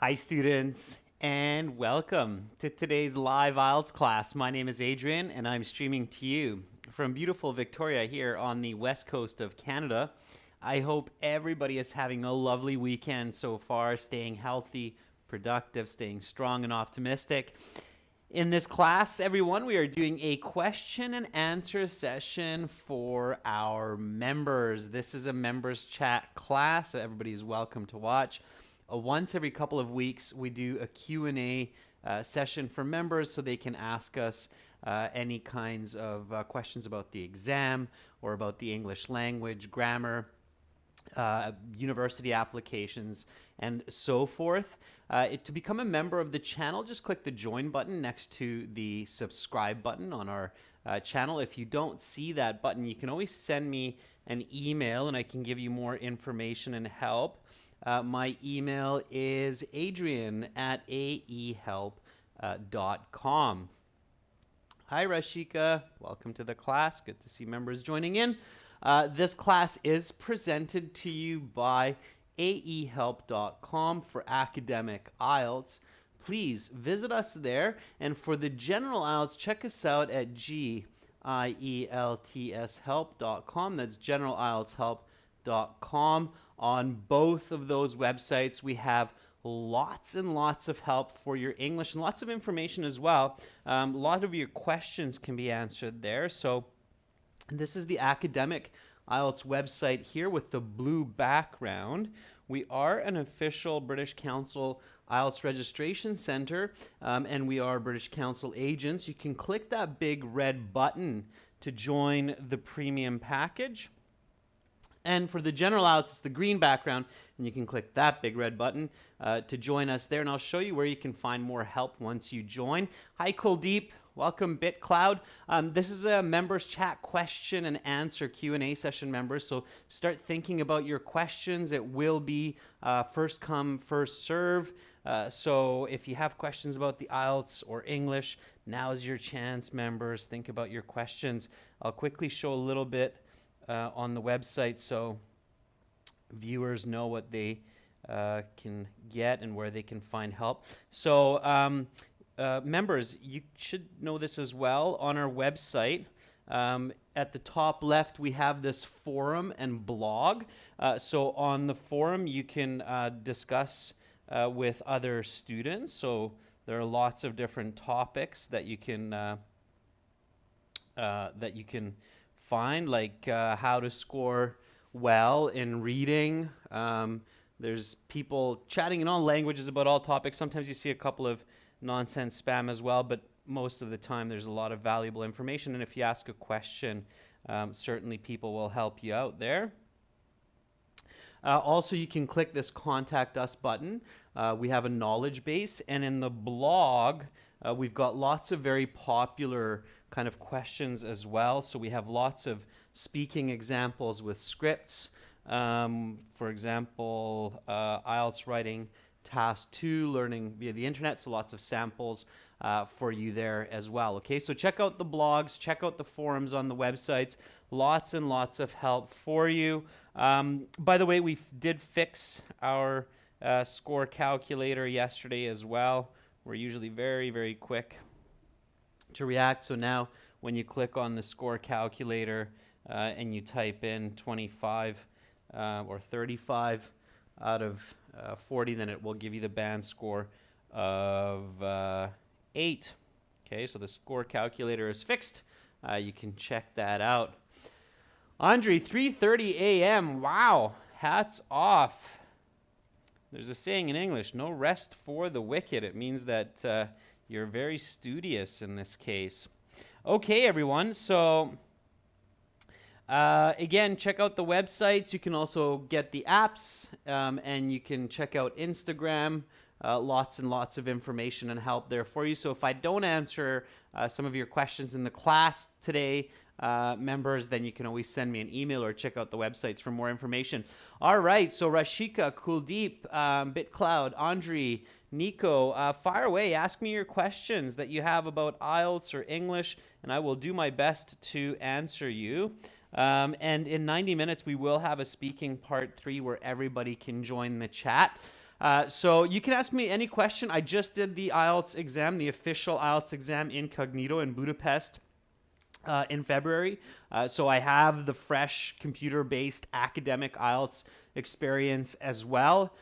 Hi, students, and welcome to today's live IELTS class. My name is Adrian, and I'm streaming to you from beautiful Victoria here on the west coast of Canada. I hope everybody is having a lovely weekend so far, staying healthy, productive, staying strong and optimistic. In this class, everyone, we are doing a question and answer session for our members. This is a members chat class, so everybody is welcome to watch. Once every couple of weeks, we do a Q&A session for members so they can ask us any kinds of questions about the exam or about the English language, grammar, university applications, and so forth. To become a member of the channel, just click the join button next to the subscribe button on our channel. If you don't see that button, you can always send me an email and I can give you more information and help. My email is adrian@aehelp.com. Hi, Rashika. Welcome to the class. Good to see members joining in. This class is presented to you by aehelp.com for academic IELTS. Please visit us there. And for the general IELTS, check us out at gieltshelp.com. That's generalieltshelp.com. On both of those websites, we have lots and lots of help for your English and lots of information as well. A lot of your questions can be answered there. So this is the academic IELTS website here with the blue background. We are an official British Council IELTS registration center, and we are British Council agents. You can click that big red button to join the premium package. And for the general IELTS, it's the green background, and you can click that big red button to join us there. And I'll show you where you can find more help once you join. Hi, Kuldeep. Welcome, BitCloud. This is a members chat question and answer Q&A session, members. So start thinking about your questions. It will be first come, first serve. So if you have questions about the IELTS or English, now's your chance, members. Think about your questions. I'll quickly show a little bit on the website so viewers know what they can get and where they can find help. So members, you should know this as well. On our website, at the top left, we have this forum and blog. So on the forum, you can discuss with other students. So there are lots of different topics that you can find, like how to score well in reading. There's people chatting in all languages about all topics. Sometimes you see a couple of nonsense spam as well, but most of the time there's a lot of valuable information. And if you ask a question, certainly people will help you out there. Also, you can click this Contact Us button. We have a knowledge base, and in the blog, we've got lots of very popular kind of questions as well. So we have lots of speaking examples with scripts. For example, IELTS writing task 2, learning via the internet. So lots of samples for you there as well. Okay, so check out the blogs, check out the forums on the websites. Lots and lots of help for you. By the way, we did fix our score calculator yesterday as well. We're usually very, very quick to react. So now when you click on the score calculator and you type in 25 or 35 out of 40, then it will give you the band score of 8. Okay, so the score calculator is fixed. You can check that out. Andre, 3:30 a.m. Wow, hats off. There's a saying in English, no rest for the wicked. It means that you're very studious in this case. Okay, everyone. So again, check out the websites. You can also get the apps, and you can check out Instagram. Lots and lots of information and help there for you. So if I don't answer some of your questions in the class today, members, then you can always send me an email or check out the websites for more information. All right, so Rashika, Kuldeep, BitCloud, Andre, Nico, fire away. Ask me your questions that you have about IELTS or English, and I will do my best to answer you. And in 90 minutes, we will have a speaking part 3 where everybody can join the chat. So you can ask me any question. I just did the IELTS exam, the official IELTS exam incognito in Budapest in February. So I have the fresh computer-based academic IELTS experience as well.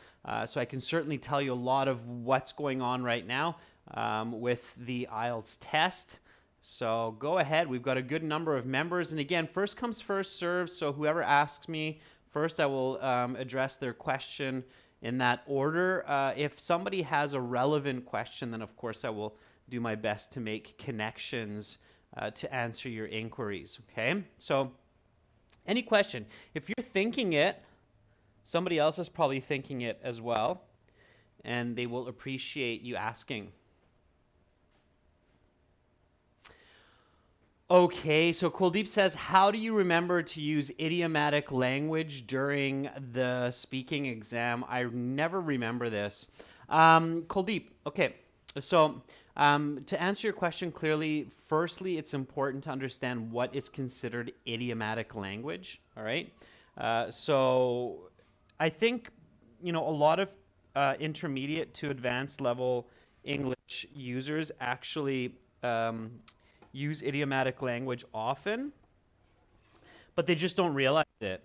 So I can certainly tell you a lot of what's going on right now with the IELTS test. So go ahead. We've got a good number of members. And again, first comes, first serves. So whoever asks me first, I will address their question in that order. If somebody has a relevant question, then of course I will do my best to make connections to answer your inquiries. Okay? So any question. If you're thinking it, somebody else is probably thinking it as well, and they will appreciate you asking. Okay, so Kuldeep says, how do you remember to use idiomatic language during the speaking exam? I never remember this. Kuldeep, okay, so to answer your question clearly, firstly, it's important to understand what is considered idiomatic language, all right? So I think, a lot of intermediate to advanced level English users actually use idiomatic language often, but they just don't realize it.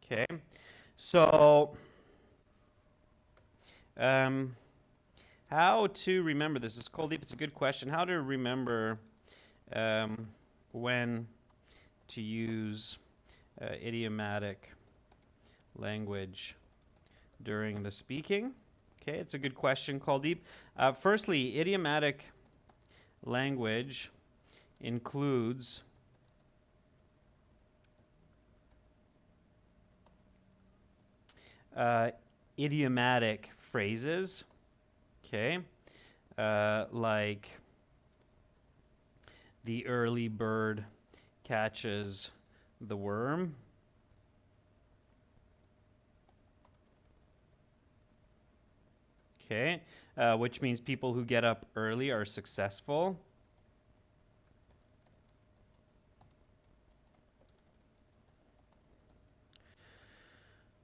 Okay, so how to remember this is Kuldeep. It's a good question. How to remember when to use idiomatic language during the speaking? Okay, it's a good question, Kuldeep. Firstly, idiomatic language includes idiomatic phrases, okay, like the early bird catches the worm. Okay, which means people who get up early are successful.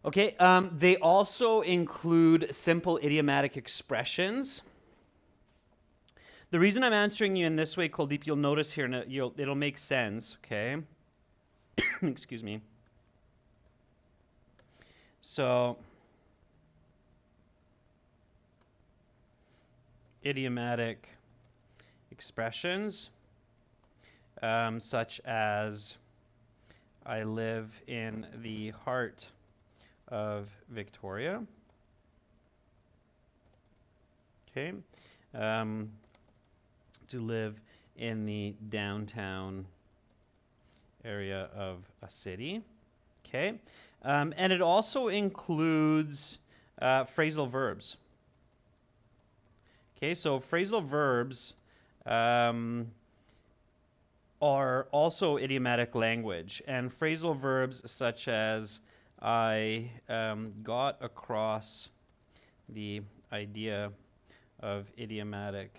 Okay, they also include simple idiomatic expressions. The reason I'm answering you in this way, Kuldeep, you'll notice here, and it'll make sense, okay? Excuse me. So, idiomatic expressions, such as I live in the heart of Victoria. Okay. To live in the downtown area of a city. Okay. And it also includes phrasal verbs. Okay, so phrasal verbs are also idiomatic language, and phrasal verbs such as I got across the idea of idiomatic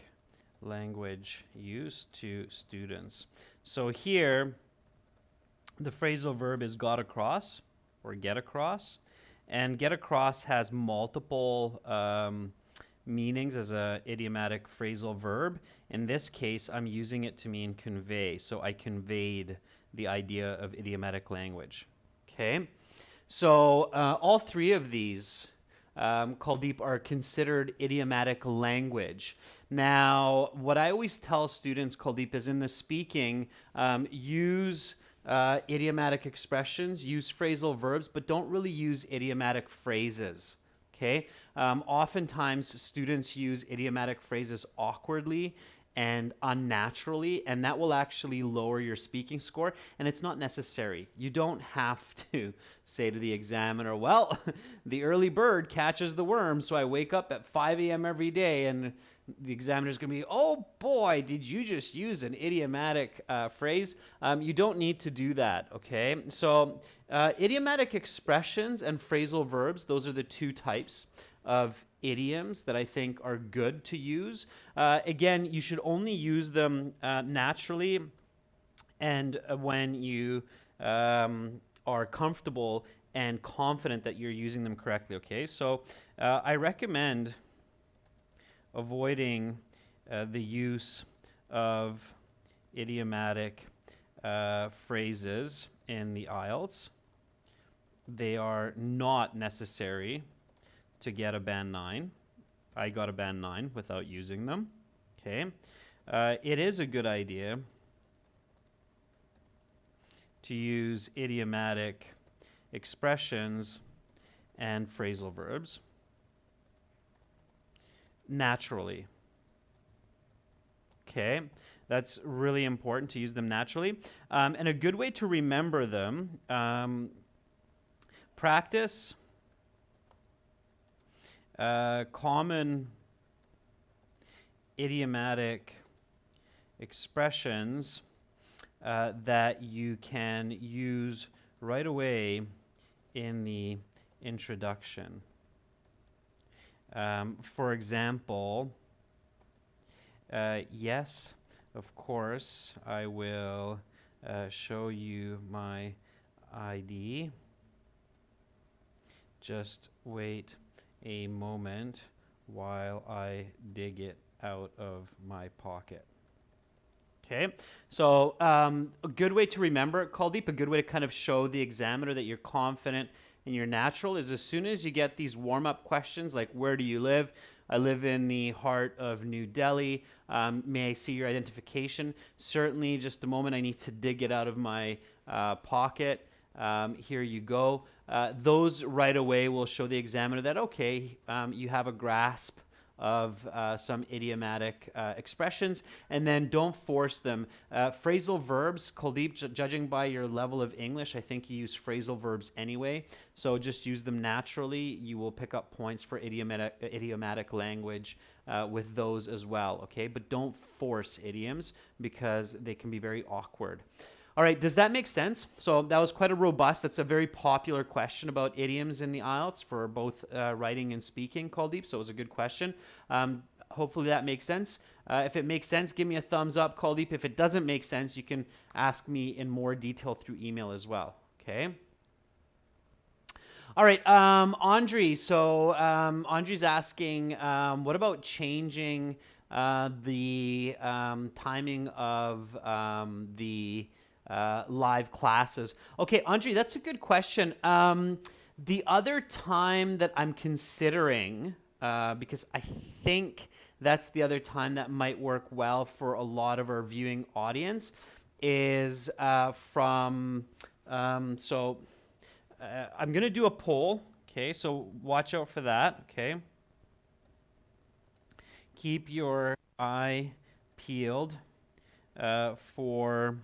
language use to students. So here, the phrasal verb is got across or get across, and get across has multiple meanings as a idiomatic phrasal verb. In this case, I'm using it to mean convey. So I conveyed the idea of idiomatic language. Okay, so all three of these, Kuldeep, are considered idiomatic language. Now, what I always tell students, Kuldeep, is in the speaking, use idiomatic expressions, use phrasal verbs, but don't really use idiomatic phrases. Okay, oftentimes students use idiomatic phrases awkwardly and unnaturally, and that will actually lower your speaking score, and it's not necessary. You don't have to say to the examiner, well, the early bird catches the worm, so I wake up at 5 a.m. every day, and the examiner's going to be, oh boy, did you just use an idiomatic phrase? You don't need to do that, okay? So idiomatic expressions and phrasal verbs, those are the two types of idioms that I think are good to use. Again, you should only use them naturally and when you are comfortable and confident that you're using them correctly, okay? So I recommend avoiding the use of idiomatic phrases in the IELTS. They are not necessary to get a band 9. I got a band 9 without using them, okay? It is a good idea to use idiomatic expressions and phrasal verbs naturally. Okay, that's really important to use them naturally. And a good way to remember them, practice common idiomatic expressions that you can use right away in the introduction. For example, yes, of course, I will show you my ID. Just wait a moment while I dig it out of my pocket. Okay, so a good way to remember it, Kuldeep, a good way to kind of show the examiner that you're confident and you're natural is as soon as you get these warm-up questions like, where do you live? I live in the heart of New Delhi. May I see your identification? Certainly, just a moment, I need to dig it out of my pocket. Here you go. Those right away will show the examiner that, okay, you have a grasp of some idiomatic expressions, and then don't force them. Phrasal verbs, Kuldeep, judging by your level of English, I think you use phrasal verbs anyway, so just use them naturally. You will pick up points for idiomatic language with those as well, okay? But don't force idioms because they can be very awkward. All right, does that make sense? So that was quite a robust, that's a very popular question about idioms in the IELTS for both writing and speaking, Kuldeep, so it was a good question. Hopefully that makes sense. If it makes sense, give me a thumbs up, Kuldeep. If it doesn't make sense, you can ask me in more detail through email as well, okay? All right, Andre, so Andre's asking, what about changing the timing of the live classes? Okay, Andre, that's a good question. The other time that I'm considering, because I think that's the other time that might work well for a lot of our viewing audience, is I'm going to do a poll, okay, so watch out for that, okay? Keep your eye peeled for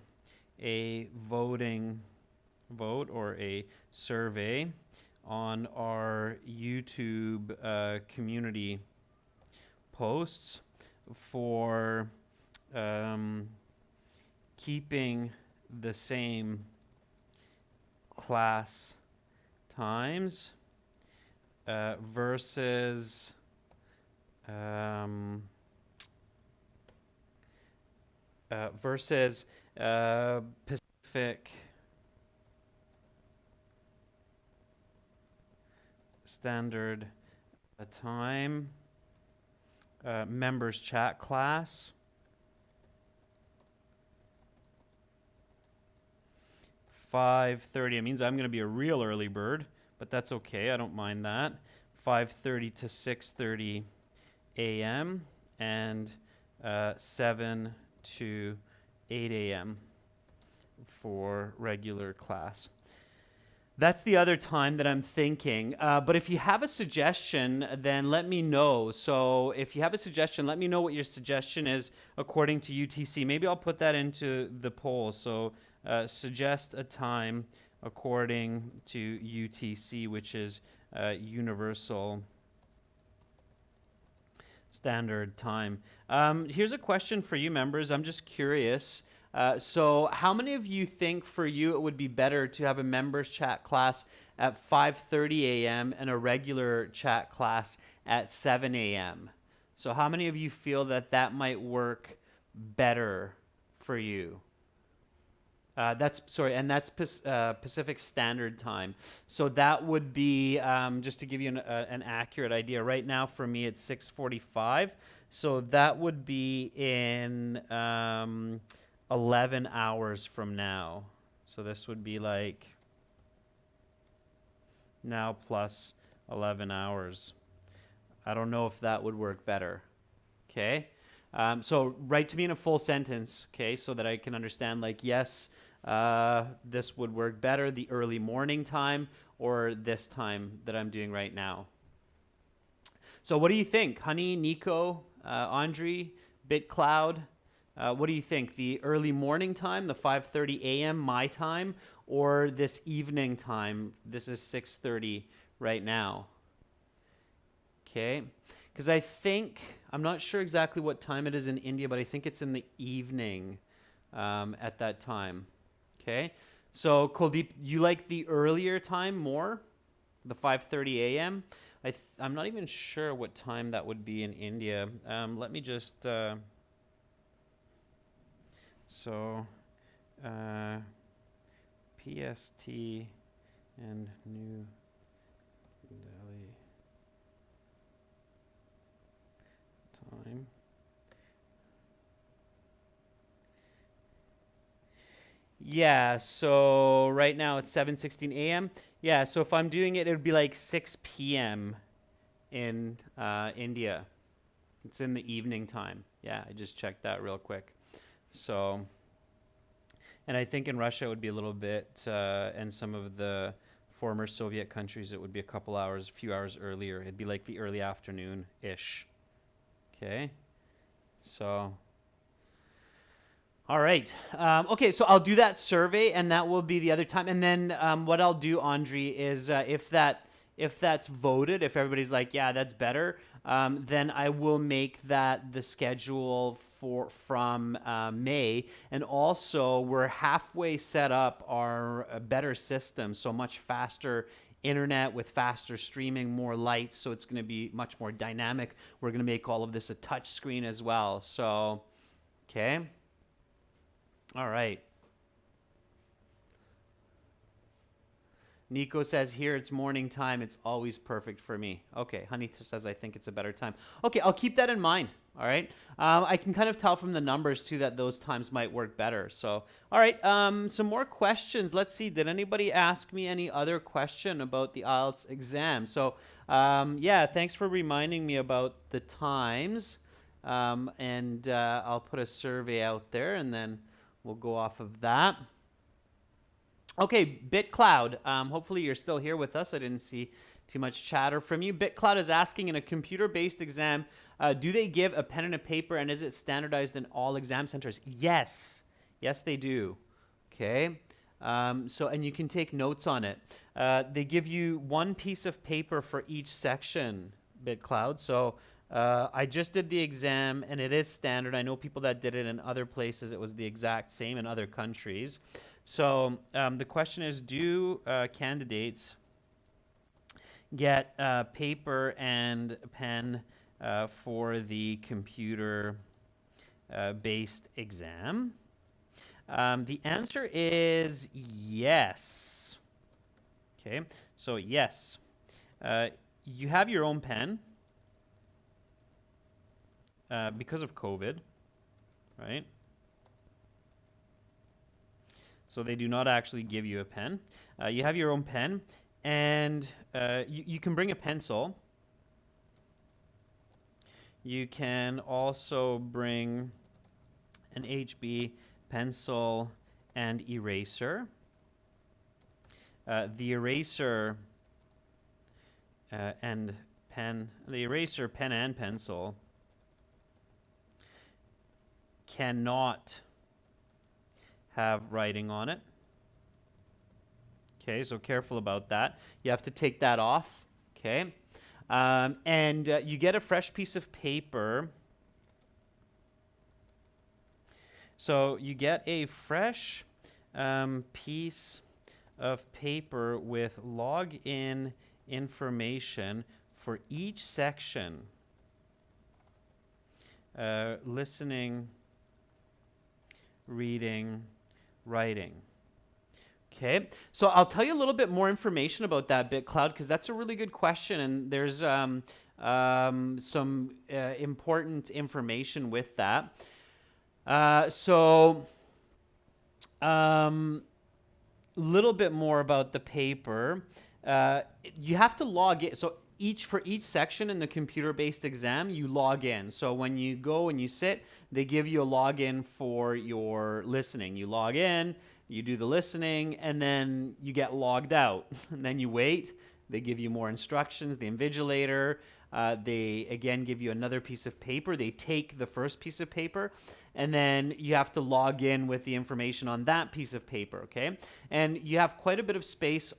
a vote or a survey on our YouTube community posts for keeping the same class times versus Pacific Standard Time members chat class. 5:30. It means I'm going to be a real early bird, but that's okay. I don't mind that. 5:30 to 6:30 a.m. and 7 to 8 a.m. for regular class. That's the other time that I'm thinking. But if you have a suggestion, then let me know. So if you have a suggestion, let me know what your suggestion is according to UTC. Maybe I'll put that into the poll. So suggest a time according to UTC, which is Universal Standard Time. Here's a question for you members. I'm just curious. So how many of you think for you it would be better to have a members chat class at 5:30 a.m. and a regular chat class at 7 a.m.? So how many of you feel that that might work better for you? That's sorry, and that's Pacific Standard Time. So that would be just to give you an accurate idea. Right now, for me, it's 6:45. So that would be in 11 hours from now. So this would be like now plus 11 hours. I don't know if that would work better. Okay. So write to me in a full sentence, okay, so that I can understand, like, yes, this would work better, the early morning time, or this time that I'm doing right now. So what do you think? Honey, Nico, Andre, BitCloud, what do you think? The early morning time, the 5:30 a.m. my time, or this evening time? This is 6:30 right now. Okay. Because I think, I'm not sure exactly what time it is in India, but I think it's in the evening at that time. Okay. So Kuldeep, you like the earlier time more? The 5:30 a.m.? I'm not even sure what time that would be in India. Let me just, so PST and New Delhi time. Yeah, so right now it's 7:16 a.m. Yeah, so if I'm doing it, it would be like 6 p.m. in India. It's in the evening time. Yeah, I just checked that real quick. So, and I think in Russia it would be a little bit, and some of the former Soviet countries, it would be a couple hours, a few hours earlier. It'd be like the early afternoon-ish. Okay, so all right. Okay, so I'll do that survey, and that will be the other time. And then what I'll do, Andre, is if that's voted, if everybody's like, yeah, that's better, then I will make that the schedule from May. And also, we're halfway set up our better system, so much faster internet with faster streaming, more lights, so it's going to be much more dynamic. We're going to make all of this a touch screen as well. So, okay. All right. Nico says here it's morning time. It's always perfect for me. Okay. Honey says I think it's a better time. Okay, I'll keep that in mind. All right. I can kind of tell from the numbers too that those times might work better. So, all right. Some more questions. Let's see. Did anybody ask me any other question about the IELTS exam? So, yeah. Thanks for reminding me about the times. And I'll put a survey out there, and then we'll go off of that. Okay, BitCloud. Hopefully you're still here with us. I didn't see too much chatter from you. BitCloud is asking, in a computer-based exam, do they give a pen and a paper, and is it standardized in all exam centers? Yes. Yes, they do. Okay. And you can take notes on it. They give you one piece of paper for each section, BitCloud. So I just did the exam, and it is standard. I know people that did it in other places. It was the exact same in other countries. So the question is, do candidates get paper and pen for the computer-based exam? The answer is yes. Okay, so yes. You have your own pen. Because of COVID, right? So they do not actually give you a pen. You have your own pen, and you can bring a pencil. You can also bring an HB pencil and eraser. The eraser and pen, pen and pencil cannot have writing on it. Okay, so careful about that. You have to take that off. Okay, and you get a fresh piece of paper. So you get a fresh piece of paper with login information for each section. Listening, reading, writing. Okay, so I'll tell you a little bit more information about that BitCloud because that's a really good question, and there's some important information with that. So, little bit more about the paper. You have to log in. So for each section in the computer-based exam, you log in. So when you go and you sit, they give you a login for your listening. You log in, you do the listening, and then you get logged out. And then you wait. They give you more instructions. The invigilator, they again give you another piece of paper. They take the first piece of paper, and then you have to log in with the information on that piece of paper, okay? And you have quite a bit of space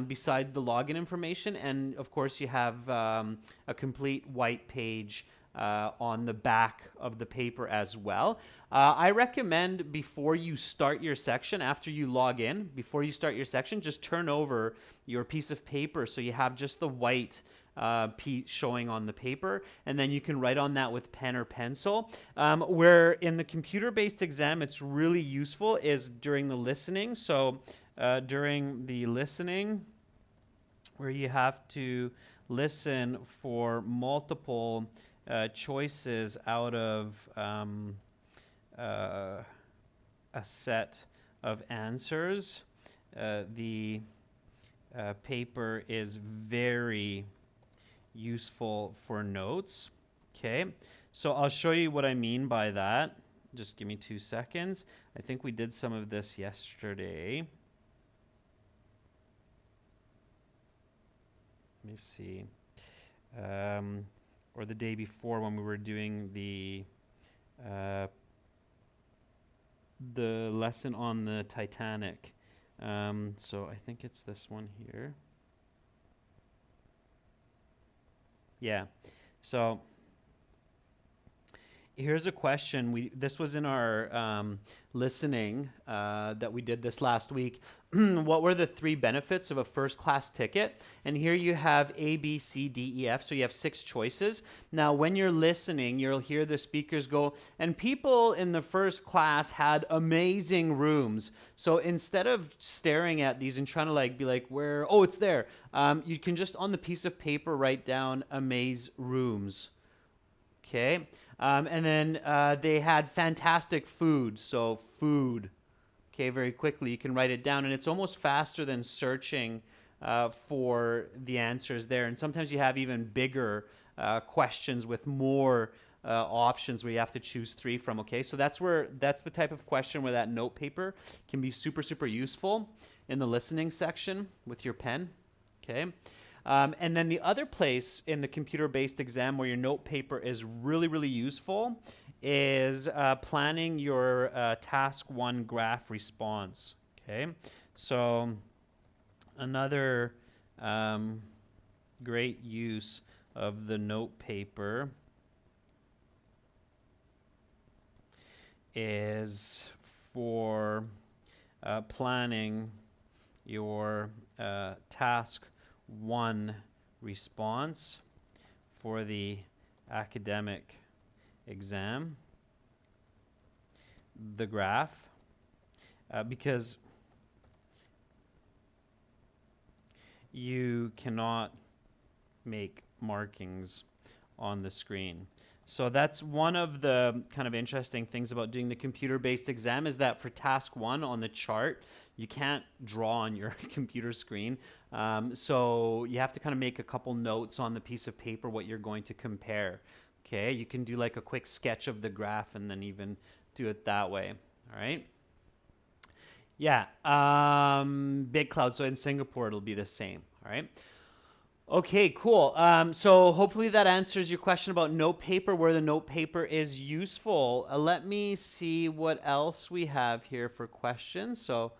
beside the login information, and of course you have a complete white page on the back of the paper as well. I recommend before you start your section, after you log in, before you start your section, just turn over your piece of paper so you have just the white piece showing on the paper, and then you can write on that with pen or pencil. Where in the computer-based exam it's really useful is during the listening. So during the listening, where you have to listen for multiple choices out of a set of answers, the paper is very useful for notes. Okay, so I'll show you what I mean by that. Just give me 2 seconds. I think we did some of this yesterday. Let me see. Or the day before when we were doing the lesson on the Titanic. So I think it's this one here. Yeah. So here's a question. This was in our listening that we did this last week. What were the 3 benefits of a first class ticket? And here you have A, B, C, D, E, F. So you have 6 choices. Now, when you're listening, you'll hear the speakers go, and people in the first class had amazing rooms. So instead of staring at these and trying to be like, where, oh, it's there. You can just on the piece of paper write down amaze rooms. Okay. And then they had fantastic food. So food. Okay, very quickly you can write it down, and it's almost faster than searching for the answers there. And sometimes you have even bigger questions with more options where you have to choose 3 from. Okay, so that's the type of question where that note paper can be super, super useful in the listening section with your pen. Okay. And then the other place in the computer-based exam where your note paper is really, really useful is planning your task 1 graph response. Okay, so another great use of the note paper is for planning your task 1 response for the academic exam, the graph, because you cannot make markings on the screen. So that's one of the kind of interesting things about doing the computer-based exam is that for task 1 on the chart, you can't draw on your computer screen. So you have to kind of make a couple notes on the piece of paper what you're going to compare. Okay, you can do like a quick sketch of the graph and then even do it that way. All right. Yeah, BitCloud. So in Singapore, it'll be the same. All right. Okay, cool. So hopefully that answers your question about note paper, where the note paper is useful. Let me see what else we have here for questions. So,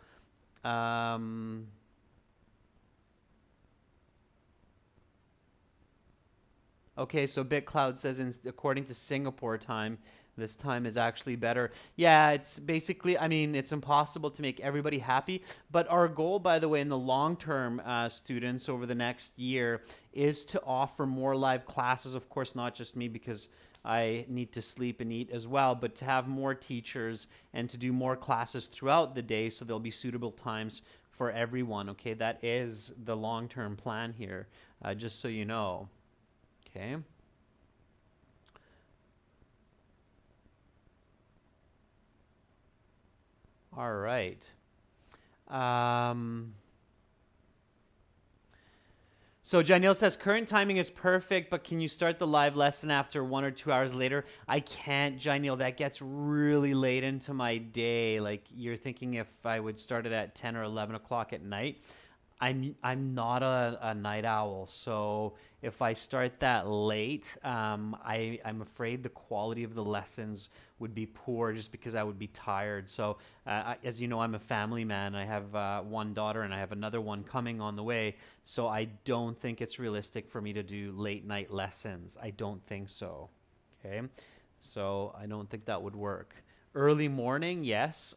okay, so BitCloud says according to Singapore time, this time is actually better. Yeah, it's basically, I mean, it's impossible to make everybody happy. But our goal, by the way, in the long term, students over the next year is to offer more live classes. Of course, not just me because I need to sleep and eat as well, but to have more teachers and to do more classes throughout the day so there'll be suitable times for everyone. Okay, that is the long-term plan here, just so you know. Okay. All right. So Janelle says current timing is perfect, but can you start the live lesson after 1 or 2 hours later? I can't, Janelle. That gets really late into my day. Like you're thinking if I would start it at 10 or 11 o'clock at night. I'm not a night owl, so if I start that late, I'm afraid the quality of the lessons would be poor just because I would be tired. So as you know, I'm a family man. I have one daughter and I have another one coming on the way. So I don't think it's realistic for me to do late night lessons. I don't think so. Okay, so I don't think that would work. Early morning, yes.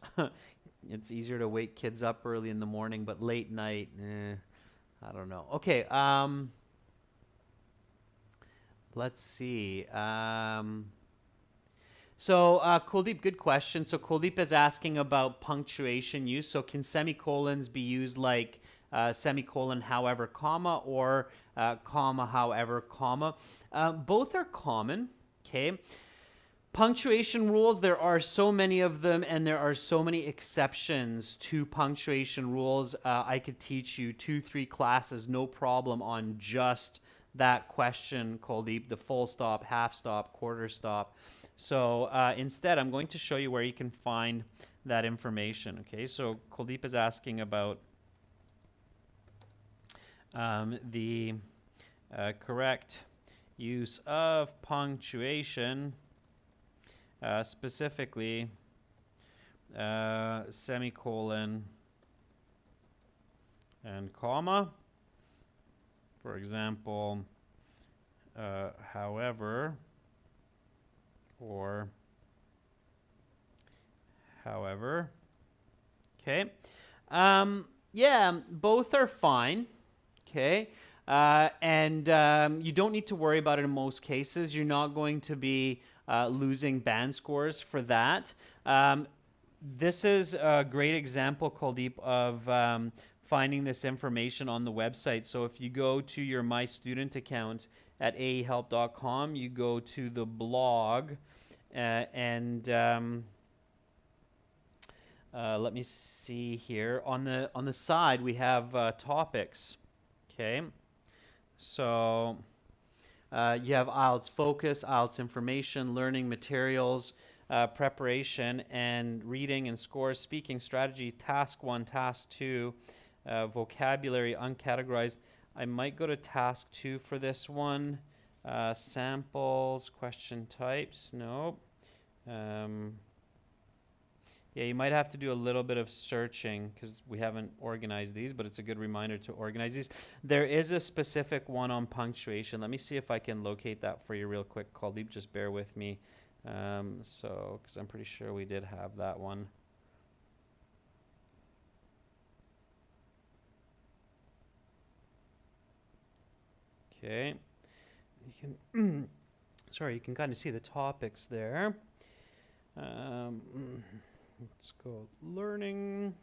It's easier to wake kids up early in the morning, but late night, I don't know. Okay, let's see. Kuldeep, good question. So Kuldeep is asking about punctuation use. So can semicolons be used like semicolon, however, comma, or comma, however, comma? Both are common, okay? Punctuation rules, there are so many of them, and there are so many exceptions to punctuation rules. I could teach you 2-3 classes, no problem, on just that question, Kuldeep, the full stop, half stop, quarter stop. So instead, I'm going to show you where you can find that information. Okay, so Kuldeep is asking about the correct use of punctuation. Specifically, semicolon and comma. For example, however, or however. Okay. Yeah, both are fine. Okay. And you don't need to worry about it in most cases. You're not going to be losing band scores for that. This is a great example, Kuldeep, of finding this information on the website. So if you go to your My Student account at aehelp.com, you go to the blog, and let me see here. On the side, we have topics. Okay, so you have IELTS focus, IELTS information, learning materials, preparation, and reading and scores, speaking strategy, task 1, task 2, vocabulary uncategorized. I might go to task 2 for this one. Samples, question types, nope. Yeah, you might have to do a little bit of searching because we haven't organized these, but it's a good reminder to organize these. There is a specific one on punctuation. Let me see if I can locate that for you real quick, Kuldeep. Just bear with me. Because I'm pretty sure we did have that one. Okay. You can, sorry, you can kind of see the topics there. Let's go learning.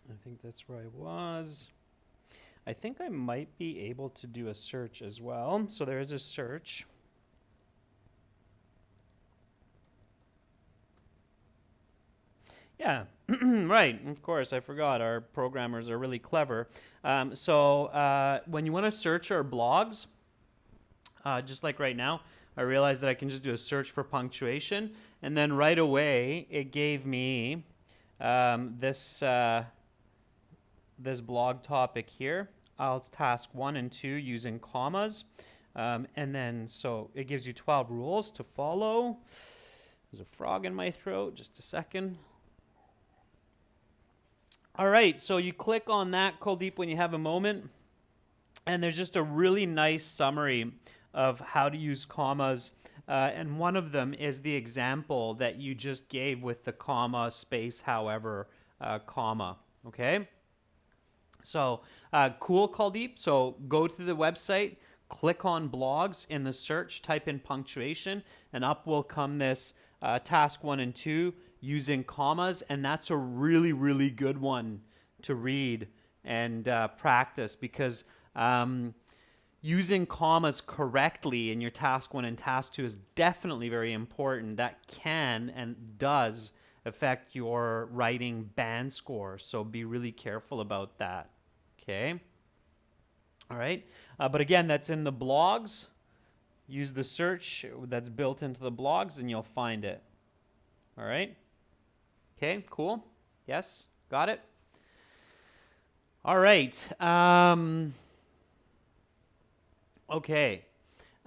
I think that's where I was. I think I might be able to do a search as well. So there is a search. Yeah, right. Of course, I forgot. Our programmers are really clever. When you want to search our blogs, just like right now, I realized that I can just do a search for punctuation, and then right away it gave me this blog topic here. IELTS task 1 and 2 using commas, and then so it gives you 12 rules to follow. There's a frog in my throat. Just a second. All right, so you click on that, Kuldeep, when you have a moment, and there's just a really nice summary of how to use commas, and one of them is the example that you just gave with the comma, space, however, comma, okay? So, cool, Kuldeep. So go to the website, click on blogs in the search, type in punctuation, and up will come this task 1 and 2 using commas, and that's a really, really good one to read and practice, because using commas correctly in your task 1 and task 2 is definitely very important. That can and does affect your writing band score, so be really careful about that. Okay? All right? But again, that's in the blogs. Use the search that's built into the blogs and you'll find it. All right? Okay, cool. Yes, got it? All right. Okay.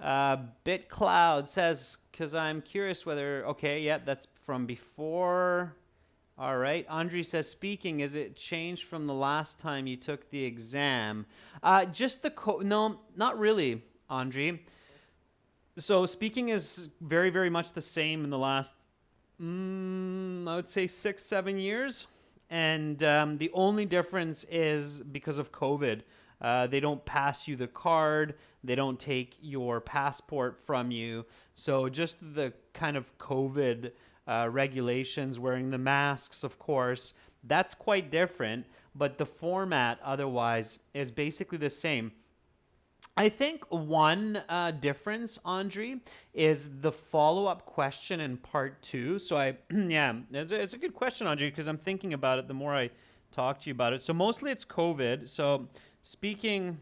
BitCloud says, because I'm curious whether, okay, yep, that's from before. All right. Andre says, speaking, is it changed from the last time you took the exam? Just the, no, not really, Andre. So speaking is very, very much the same in the last, I would say 6-7 years. And the only difference is because of COVID. They don't pass you the card. They don't take your passport from you. So just the kind of COVID regulations, wearing the masks, of course, that's quite different. But the format otherwise is basically the same. I think one difference, Andre, is the follow-up question in part 2. So yeah, it's a good question, Andre, because I'm thinking about it the more I talk to you about it. So mostly it's COVID. So speaking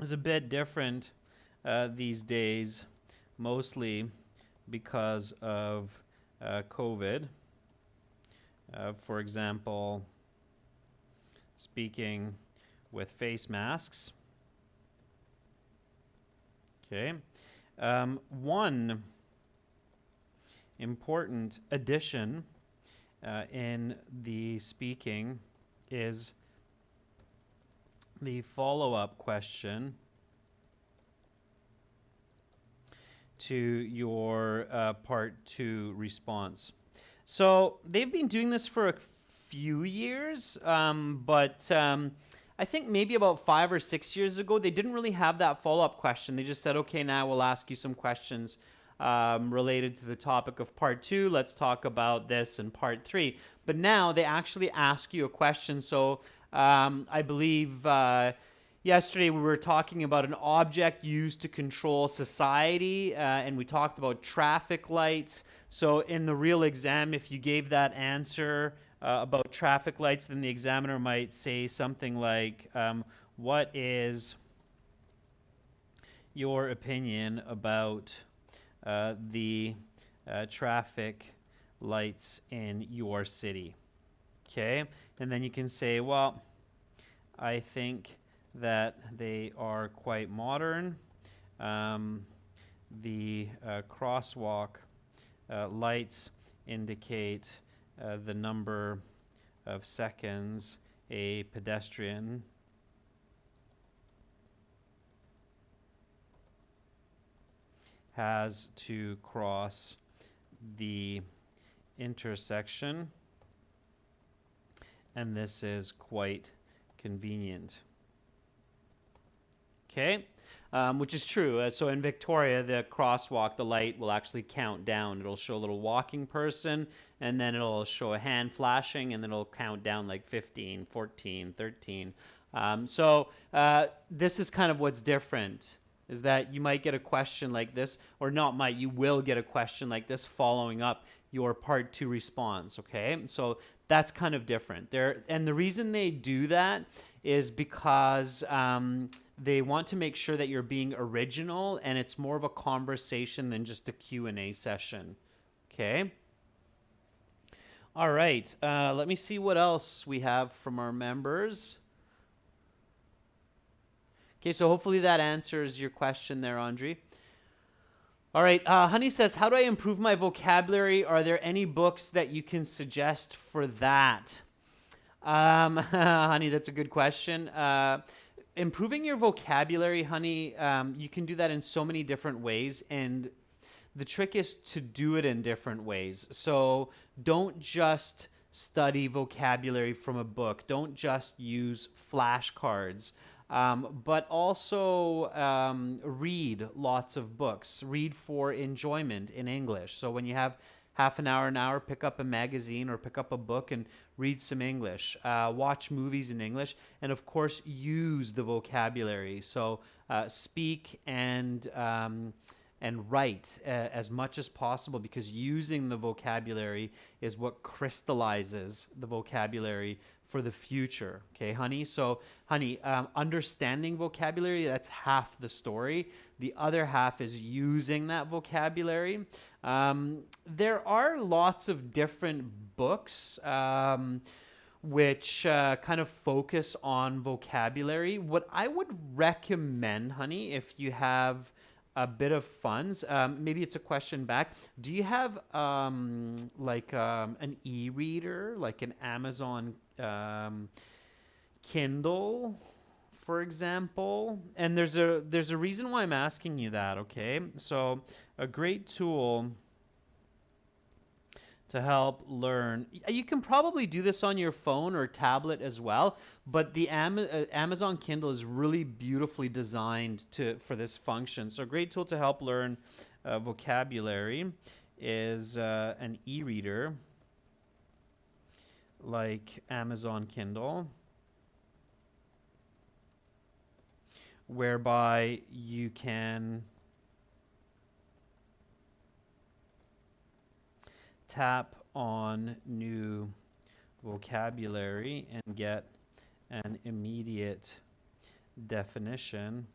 is a bit different these days, mostly because of COVID. For example, speaking with face masks. Okay. One important addition in the speaking is the follow-up question to your part 2 response. So they've been doing this for a few years, but I think maybe about 5 or 6 years ago, they didn't really have that follow-up question. They just said, okay, now we'll ask you some questions related to the topic of part 2. Let's talk about this in part 3. But now they actually ask you a question. So I believe yesterday we were talking about an object used to control society, and we talked about traffic lights. So in the real exam, if you gave that answer about traffic lights, then the examiner might say something like, what is your opinion about the traffic lights in your city? Okay, and then you can say, well, I think that they are quite modern. The crosswalk lights indicate the number of seconds a pedestrian has to cross the intersection, and this is quite convenient. Okay, which is true. So in Victoria, the crosswalk, the light will actually count down. It'll show a little walking person, and then it'll show a hand flashing, and then it'll count down like 15, 14, 13. So this is kind of what's different, is that you might get a question like this, or not might, you will get a question like this following up your part 2 response, okay? So that's kind of different. And the reason they do that is because they want to make sure that you're being original and it's more of a conversation than just a Q&A session, okay? All right, let me see what else we have from our members. Okay, so hopefully that answers your question there, Andre. All right, Honey says, how do I improve my vocabulary? Are there any books that you can suggest for that? Honey, that's a good question. Improving your vocabulary, Honey, you can do that in so many different ways, and the trick is to do it in different ways. So don't just study vocabulary from a book. Don't just use flashcards. but also read lots of books. Read for enjoyment in English. So when you have half an hour, pick up a magazine or pick up a book and read some English. Watch movies in English, and of course, use the vocabulary. So speak and write as much as possible, because using the vocabulary is what crystallizes the vocabulary for the future. Okay, honey? So, honey, understanding vocabulary, that's half the story. The other half is using that vocabulary. There are lots of different books which kind of focus on vocabulary. What I would recommend, honey, if you have a bit of funds, maybe it's a question back. Do you have an e-reader, like an Amazon Kindle, for example? And there's a reason why I'm asking you that. Okay, so a great tool to help learn. You can probably do this on your phone or tablet as well, but the Amazon Kindle is really beautifully designed for this function. So a great tool to help learn vocabulary is an e-reader like Amazon Kindle, whereby you can tap on new vocabulary and get an immediate definition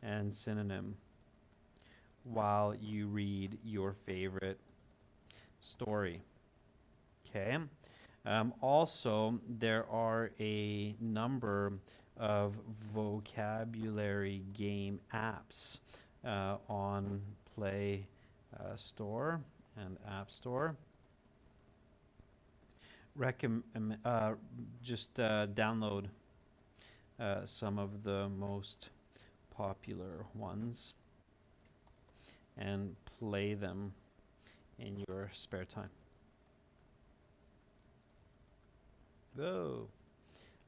and synonym while you read your favorite story. Okay. Also, there are a number of vocabulary game apps on Play Store and App Store. Just download some of the most popular ones and play them in your spare time. Whoa.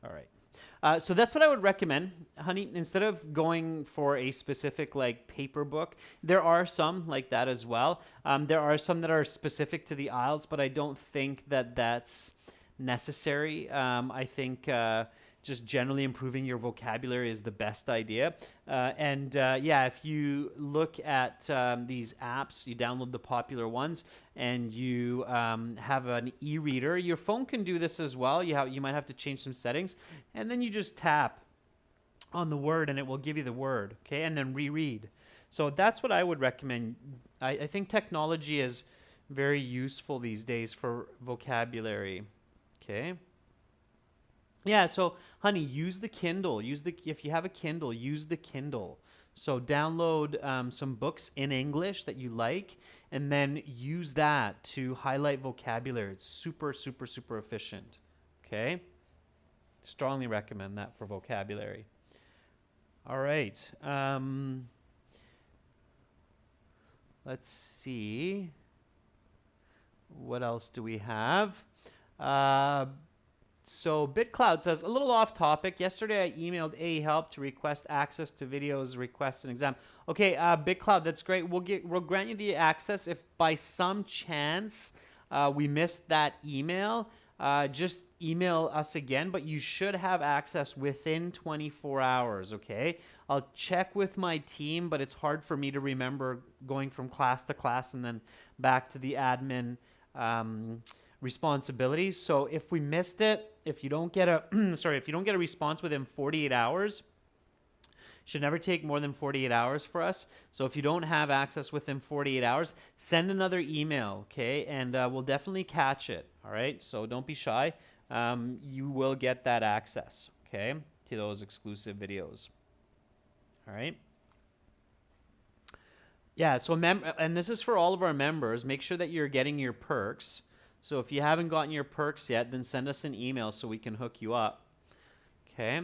All right. So that's what I would recommend, honey. Instead of going for a specific like paper book, there are some like that as well. There are some that are specific to the IELTS, but I don't think that that's necessary. I think just generally improving your vocabulary is the best idea. Yeah, if you look at these apps, you download the popular ones, and you have an e-reader. Your phone can do this as well. You might have to change some settings, and then you just tap on the word, and it will give you the word, okay, and then reread. So that's what I would recommend. I think technology is very useful these days for vocabulary. Okay. Yeah, so honey, use the Kindle. If you have a Kindle, use the Kindle. So download some books in English that you like, and then use that to highlight vocabulary. It's super, super, super efficient. Okay? Strongly recommend that for vocabulary. All right. Let's see. What else do we have? So BitCloud says, a little off topic. Yesterday I emailed AHelp to request access to videos, request an exam. Okay, BitCloud, that's great. We'll grant you the access. If by some chance we missed that email, just email us again, but you should have access within 24 hours, okay? I'll check with my team, but it's hard for me to remember going from class to class and then back to the admin responsibilities. So if we missed it, if you don't get a if you don't get a response within 48 hours, should never take more than 48 hours for us. So if you don't have access within 48 hours, send another email, okay? And we'll definitely catch it, all right? So don't be shy. You will get that access, okay, to those exclusive videos, all right? Yeah, so and this is for all of our members. Make sure that you're getting your perks. So if you haven't gotten your perks yet, then send us an email so we can hook you up. Okay.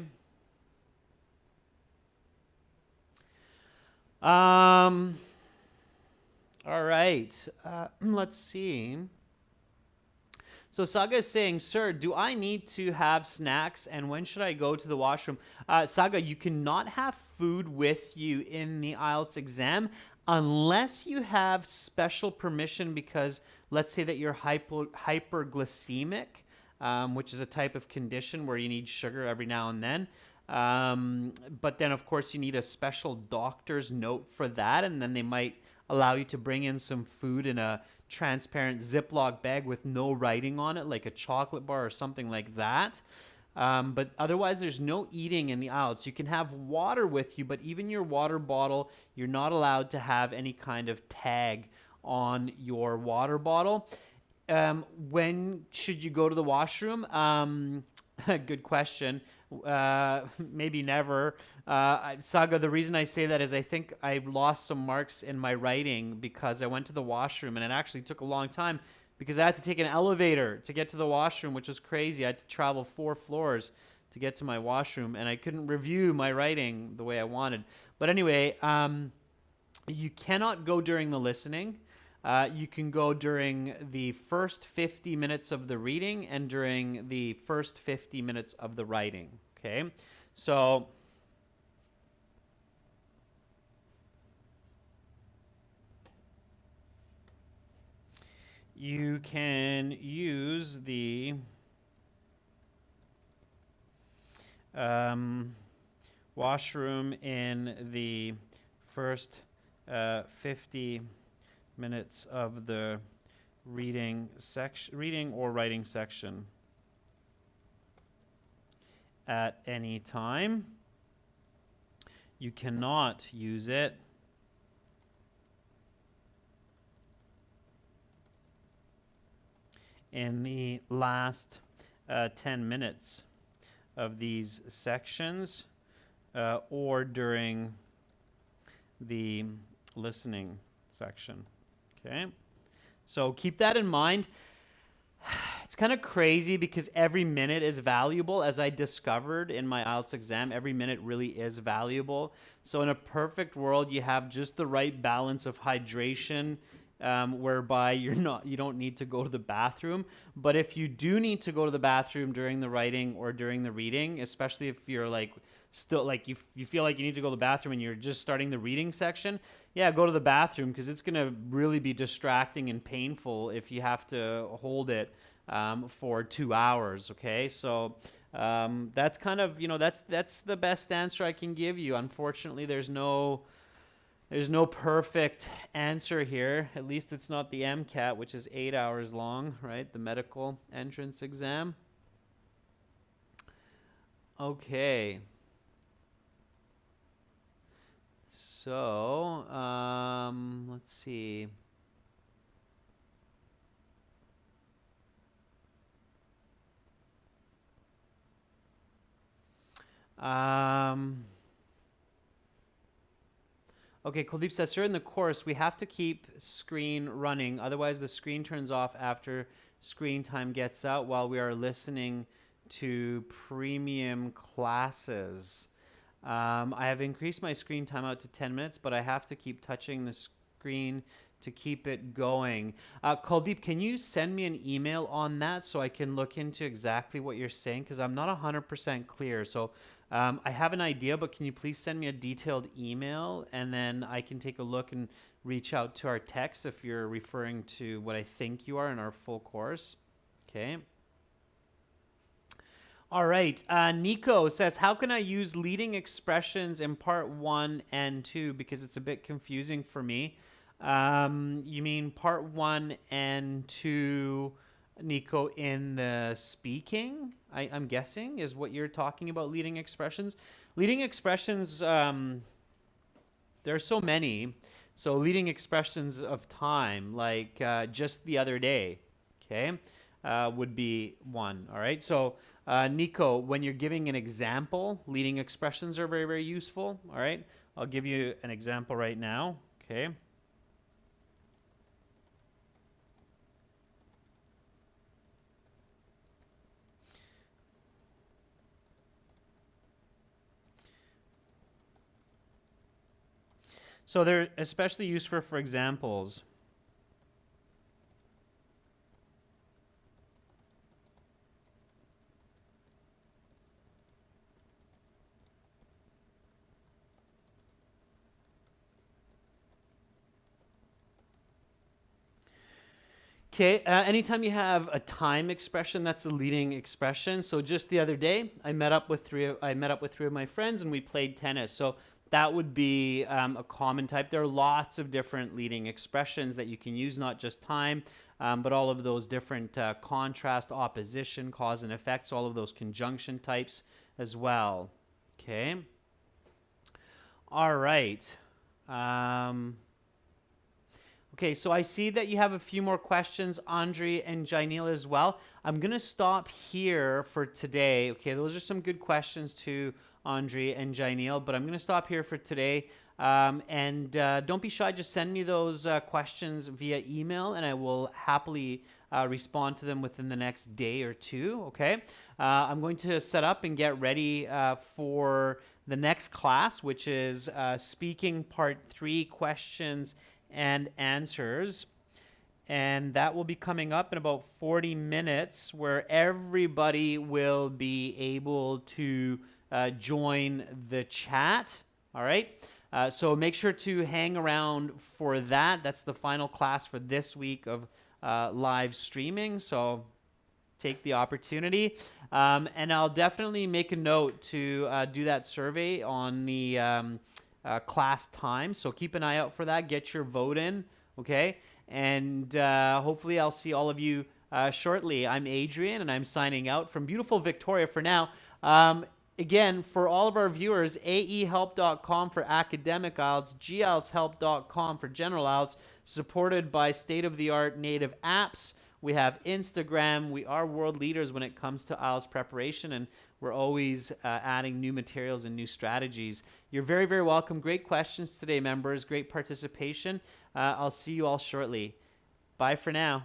All right. Let's see. So Saga is saying, sir, do I need to have snacks and when should I go to the washroom? Saga, you cannot have food with you in the IELTS exam unless you have special permission because let's say that you're hyperglycemic, which is a type of condition where you need sugar every now and then. But then, of course, you need a special doctor's note for that, and then they might allow you to bring in some food in a transparent Ziploc bag with no writing on it, like a chocolate bar or something like that. But otherwise, there's no eating in the IELTS. You can have water with you, but even your water bottle, you're not allowed to have any kind of tag on your water bottle. When should you go to the washroom? Good question. Maybe never. Saga, the reason I say that is I think I lost some marks in my writing because I went to the washroom and it actually took a long time because I had to take an elevator to get to the washroom, which was crazy. I had to travel 4 floors to get to my washroom and I couldn't review my writing the way I wanted. But anyway, you cannot go during the listening. You can go during the first 50 minutes of the reading and during the first 50 minutes of the writing. Okay, so you can use the washroom in the first 50 minutes of the reading or writing section at any time. You cannot use it in the last 10 minutes of these sections or during the listening section. Okay, so keep that in mind. It's kind of crazy because every minute is valuable, as I discovered in my IELTS exam. Every minute really is valuable. So in a perfect world, you have just the right balance of hydration, whereby you don't need to go to the bathroom. But if you do need to go to the bathroom during the writing or during the reading, especially if you're like still like you feel like you need to go to the bathroom and you're just starting the reading section, yeah, go to the bathroom because it's going to really be distracting and painful if you have to hold it for 2 hours. Okay, so that's kind of, that's the best answer I can give you. Unfortunately, there's no perfect answer here. At least it's not the MCAT, which is 8 hours long, right? The medical entrance exam. Okay. So, let's see. Okay, Kuldeep says, sir, in the course, we have to keep screen running. Otherwise, the screen turns off after screen time gets out while we are listening to premium classes. I have increased my screen time out to 10 minutes, but I have to keep touching the screen to keep it going. Kuldeep, can you send me an email on that so I can look into exactly what you're saying? Because I'm not 100% clear. So I have an idea, but can you please send me a detailed email and then I can take a look and reach out to our techs if you're referring to what I think you are in our full course. Okay. All right. Nico says, how can I use leading expressions in part 1 and 2? Because it's a bit confusing for me. You mean part 1 and 2, Nico, in the speaking, I'm guessing, is what you're talking about, leading expressions. Leading expressions, there are so many. So leading expressions of time, like just the other day, okay, would be one. All right. So Nico, when you're giving an example, leading expressions are very, very useful. All right. I'll give you an example right now. Okay. So they're especially useful for examples. Okay, anytime you have a time expression, that's a leading expression. So just the other day, I met up with three of my friends and we played tennis. So that would be a common type. There are lots of different leading expressions that you can use, not just time, but all of those different contrast, opposition, cause and effect. So all of those conjunction types as well. Okay. All right. Okay, so I see that you have a few more questions, Andre and Janil as well. I'm going to stop here for today. Okay, those are some good questions to Andre and Janil, but I'm going to stop here for today. And don't be shy, just send me those questions via email, and I will happily respond to them within the next day or two, okay? I'm going to set up and get ready for the next class, which is speaking part 3, questions and answers, and that will be coming up in about 40 minutes, where everybody will be able to join the chat. All right, so make sure to hang around for that. That's the final class for this week of live streaming, so take the opportunity. And I'll definitely make a note to do that survey on the class time, so keep an eye out for that. Get your vote in, okay? And hopefully I'll see all of you shortly. I'm Adrian, and I'm signing out from beautiful Victoria for now. Again, for all of our viewers, aehelp.com for academic IELTS, gieltshelp.com for general IELTS, supported by state-of-the-art native apps. We have Instagram. We are world leaders when it comes to IELTS preparation, and we're always adding new materials and new strategies. You're very, very welcome. Great questions today, members. Great participation. I'll see you all shortly. Bye for now.